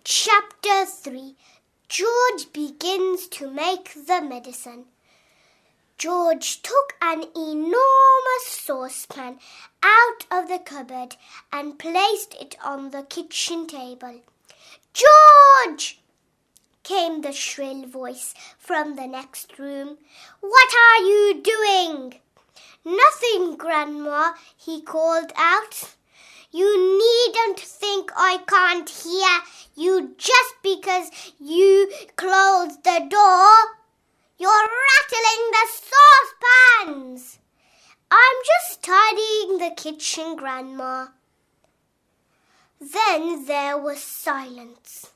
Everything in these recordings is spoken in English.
Chapter 3. George begins to make the medicine. George took an enormous saucepan out of the cupboard and placed it on the kitchen table. "George!" came the shrill voice from the next room. "What are you doing?" "Nothing, Grandma," he called out. "You needn't think I can't hear you just because you closed the door. You're rattling the saucepans." "I'm just tidying the kitchen, Grandma." Then there was silence.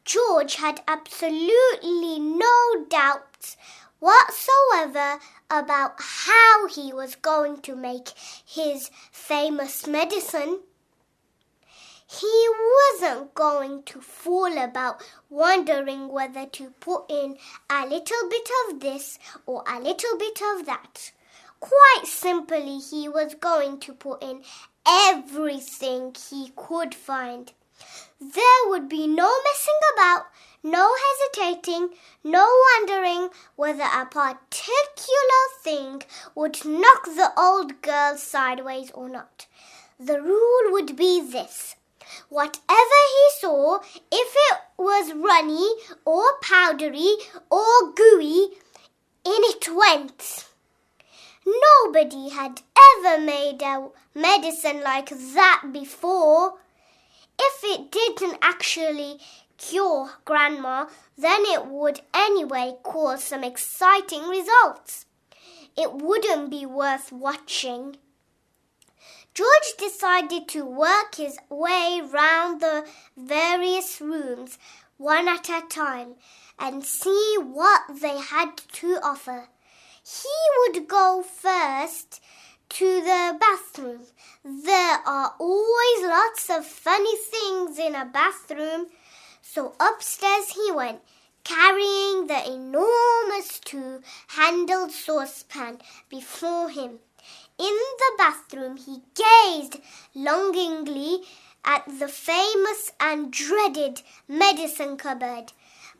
George had absolutely no doubts whatsoever about how he was going to make his famous medicine. He wasn't going to fool about wondering whether to put in a little bit of this or a little bit of that. Quite simply, he was going to put in everything he could find. There would be no messing about, no hesitating, no wondering whether a particular thing would knock the old girl sideways or not. The rule would be this: whatever he saw, if it was runny or powdery or gooey, in it went. Nobody had ever made a medicine like that before. If it didn't actually cure Grandma, then it would anyway cause some exciting results. It wouldn't be worth watching. George decided to work his way round the various rooms one at a time and see what they had to offer. He would go first to the bathroom. There are always lots of funny things in a bathroom. So upstairs he went, carrying the enormous two-handled saucepan before him. In the bathroom he gazed longingly at the famous and dreaded medicine cupboard,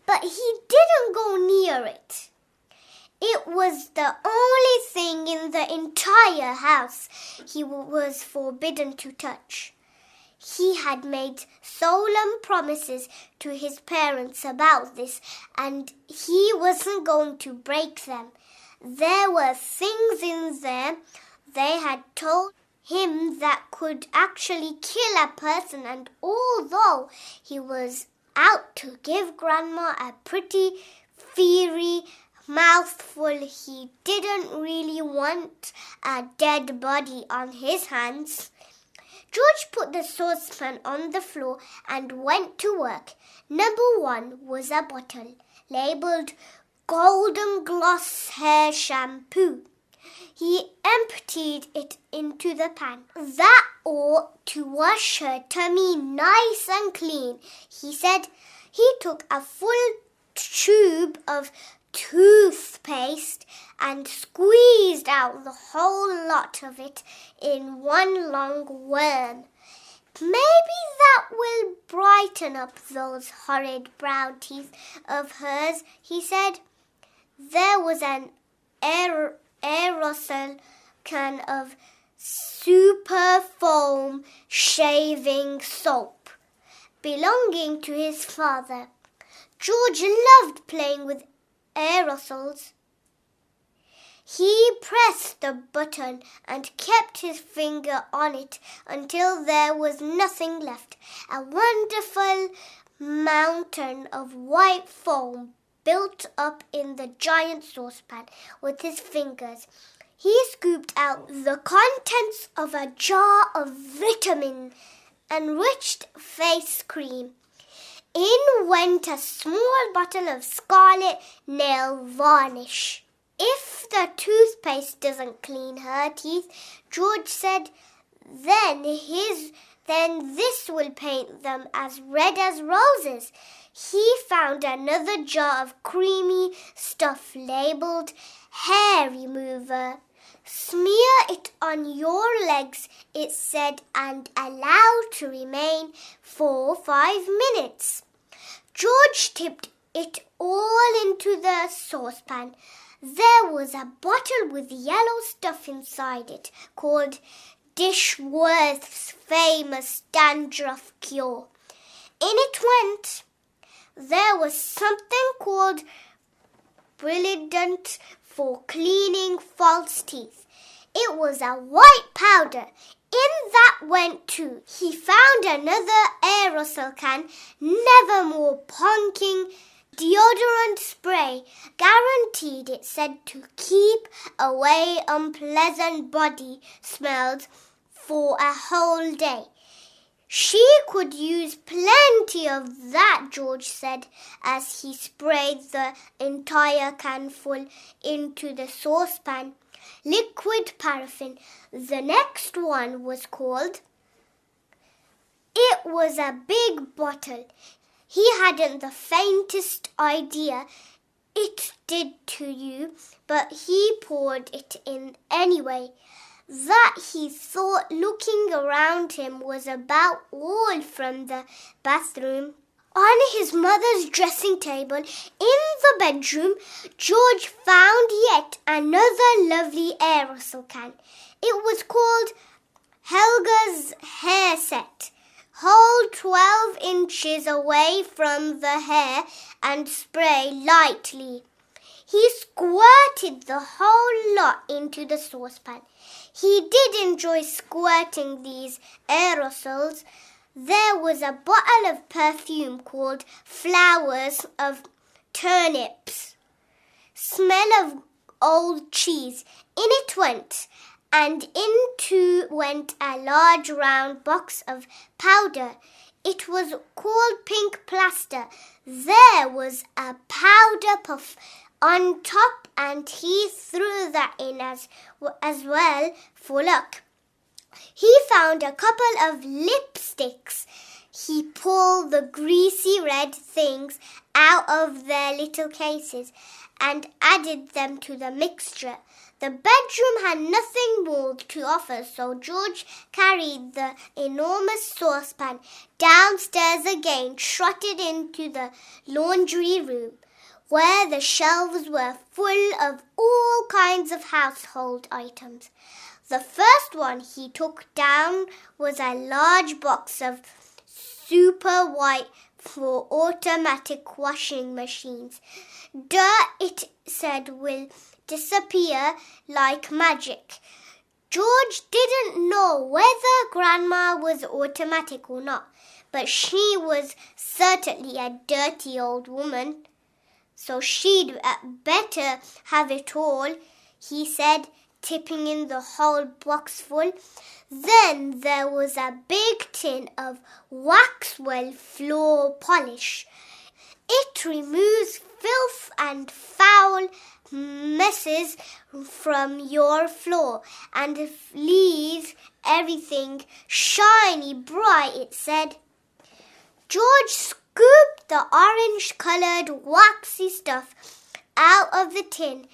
but he didn't go near it. It was the only thing in the entire house he was forbidden to touch. He had made solemn promises to his parents about this, and he wasn't going to break them. There were things in there they had told him that could actually kill a person, and although he was out to give Grandma a pretty fiery mouthful, he didn't really want a dead body on his hands. George put the saucepan on the floor and went to work. Number 1 was a bottle labelled Golden Gloss Hair Shampoo. He emptied it into the pan. "That ought to wash her tummy nice and clean," he said. He took a full tube of toothpaste and squeezed out the whole lot of it in one long worm. "Maybe that will brighten up those horrid brown teeth of hers," he said. There was an aerosol can of super foam shaving soap belonging to his father. George loved playing with aerosols. He pressed the button and kept his finger on it until there was nothing left. A wonderful mountain of white foam built up in the giant saucepan with his fingers. He scooped out the contents of a jar of vitamin-enriched face cream. In went a small bottle of scarlet nail varnish. "If the toothpaste doesn't clean her teeth," George said, then this will paint them as red as roses." He found another jar of creamy stuff labelled hair remover. Smear it on your legs, it said, and allow to remain for 5 minutes. George tipped it all into the saucepan. There was a bottle with yellow stuff inside it called Dishworth's famous dandruff cure. In it went. There was something called Brilliant for cleaning false teeth. It was a white powder. In that went too. He found another aerosol can, Nevermore Ponking deodorant spray, guaranteed, it said, to keep away unpleasant body smells for a whole day. She could use plenty of that, George said, as he sprayed the entire can full into the saucepan. Liquid paraffin. The next one was called. It was a big bottle. He hadn't the faintest idea it did to you, but he poured it in anyway. That, he thought, looking around him, was about all from the bathroom. On his mother's dressing table in the bedroom, George found yet another lovely aerosol can. It was called Helga's Hair Set. Hold 12 inches away from the hair and spray lightly. He squirted the whole lot into the saucepan. He did enjoy squirting these aerosols. There was a bottle of perfume called Flowers of Turnips. Smell of old cheese. In it went, and into went a large round box of powder. It was called Pink Plaster. There was a powder puff on top, and he threw that in as well for luck. He found a couple of lipsticks. He pulled the greasy red things out of their little cases and added them to the mixture. The bedroom had nothing more to offer, so George carried the enormous saucepan downstairs again, trotted into the laundry room, where the shelves were full of all kinds of household items. The first one he took down was a large box of super white for automatic washing machines. Dirt, it said, will disappear like magic. George didn't know whether Grandma was automatic or not, but she was certainly a dirty old woman, so she'd better have it all, he said, tipping in the whole box full. Then there was a big tin of Waxwell floor polish. It removes filth and foul messes from your floor and leaves everything shiny bright, it said. George scooped the orange-coloured waxy stuff out of the tin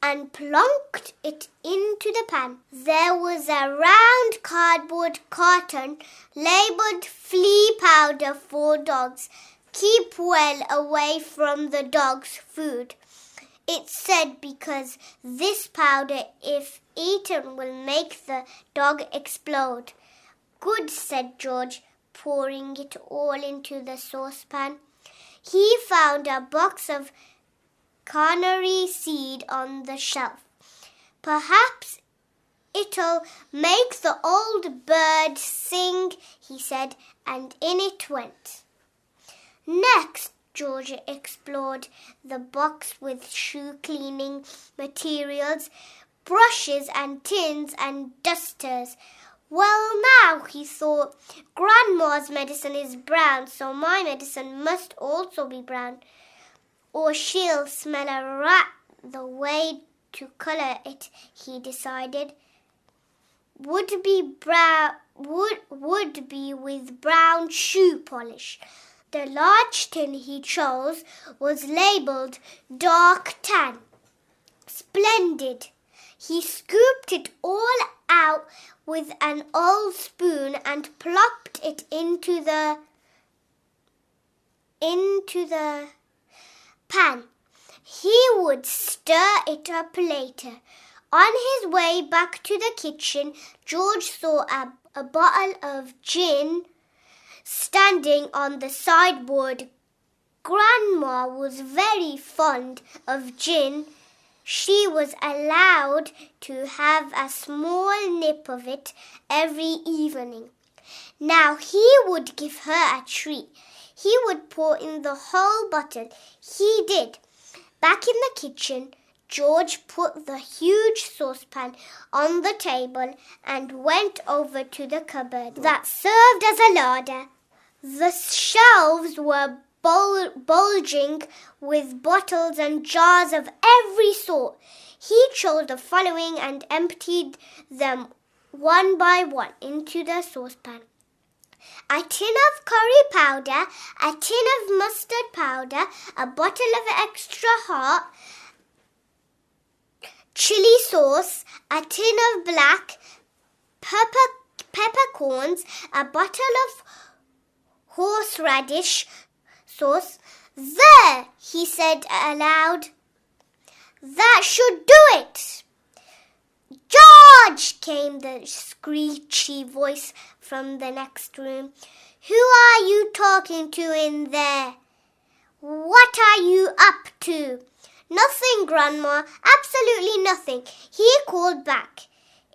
and plunked it into the pan. There was a round cardboard carton labelled flea powder for dogs. Keep well away from the dog's food, it said, because this powder, if eaten, will make the dog explode. Good, said George, pouring it all into the saucepan. He found a box of canary seed on the shelf. Perhaps it'll make the old bird sing, he said, and in it went. Next, George explored the box with shoe cleaning materials, brushes and tins and dusters. Well, now, he thought, Grandma's medicine is brown, so my medicine must also be brown, or she'll smell a rat. The way to colour it, he decided, would be with brown shoe polish. The large tin he chose was labelled dark tan. Splendid. He scooped it all out with an old spoon and plopped it into the pan. He would stir it up later. On his way back to the kitchen, George saw a bottle of gin standing on the sideboard. Grandma was very fond of gin. She was allowed to have a small nip of it every evening. Now he would give her a treat. He would pour in the whole bottle. He did. Back in the kitchen, George put the huge saucepan on the table and went over to the cupboard that served as a larder. The shelves were bulging with bottles and jars of every sort. He chose the following and emptied them one by one into the saucepan: a tin of curry powder, a tin of mustard powder, a bottle of extra hot chili sauce, a tin of black peppercorns, a bottle of horseradish sauce. There, he said aloud. That should do it. George, came the screechy voice from the next room. Who are you talking to in there? What are you up to? Nothing, Grandma, absolutely nothing, he called back.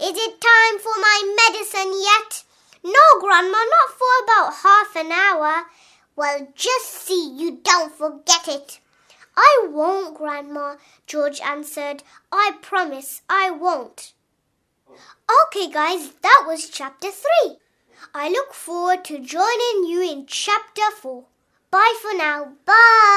Is it time for my medicine yet? No, Grandma, not for about half an hour. Well, just see you don't forget it. I won't, Grandma, George answered. I promise I won't. Okay, guys, that was chapter 3. I look forward to joining you in chapter 4. Bye for now. Bye.